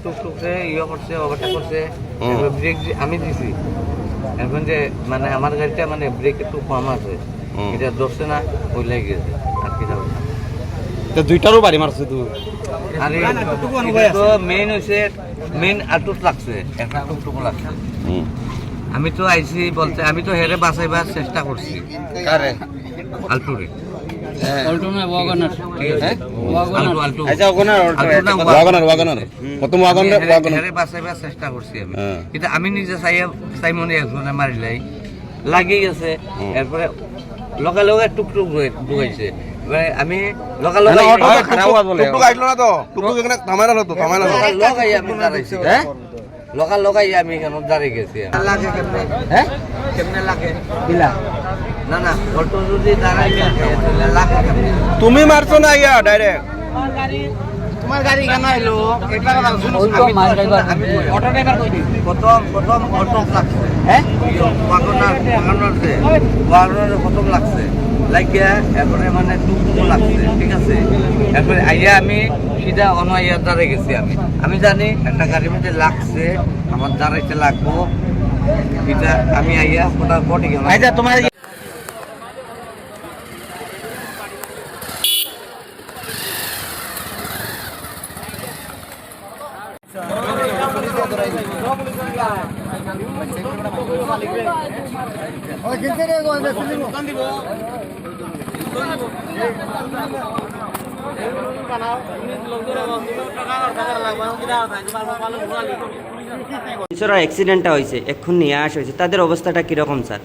টুকটুকে ইয়ে করছে, ওভারটেক করছে, ব্রেক আমি দিছি। এখন যে মানে আমার গাড়িটা মানে ব্রেক একটু কম আছে, এটা ধরছে না, ওই লেগে গেছে আর কি যাবে। দুইটারও বাড়ি মারছে তুই? আরে তো মেইন হয়েছে, মেইন আলটুট লাগছে, একটা টুকটুক লাগছে। আমি তো আইসি বলতে, আমি তো হেরে বাঁচাইবার চেষ্টা করছি। কারে? আলটুরে। অল্টো না ওয়াগনার? ঠিক আছে, আলটু আলটু আচ্ছা ওয়াগনার ওয়াগনার প্রথম হেরে বাঁচাইবার চেষ্টা করছি আমি, কিন্তু আমি নিজে চাই মনে একজনে মারিলাই লাগি গেছে। এরপরে লগে লগে টুকটুক ঢুকাইছে। এবারে আমি লগা লগা লগাই আমি দাঁড়াইছি, লগা লগাই আমি এখানে দাঁড়িয়ে গেছি। লাগে কেমনে? হ্যাঁ কেমনে লাগে দিলা? না না, অটো যদি দাঁড়াই তাহলে লাগে কেমনে? তুমি মারছো না ইয়া ডাইরেক্ট? তোমার গাড়ি কেন আইলো? এটা আমি অটো ড্রাইভার কই দিই, প্রথম অটো লাগছে। হ্যাঁ ওয়াগনার প্রথম লাগছে, লাগিয়া এরপরে মানে টুকটুকু লাগছে। ঠিক আছে, এরপরে আইয়া আমি সিধা অনাইয়া দাঁড়িয়ে গেছি। আমি জানি একটা গাড়ির মধ্যে লাগছে, আমার দাঁড়াইতে লাগবো, এটা আমি আইয়া ফটাফট আচ্ছা তোমার অ্যাক্সিডেন্টটা হয়েছে, এক্ষুনি নিয়ে আসা হয়েছে, তাদের অবস্থাটা কিরকম স্যার?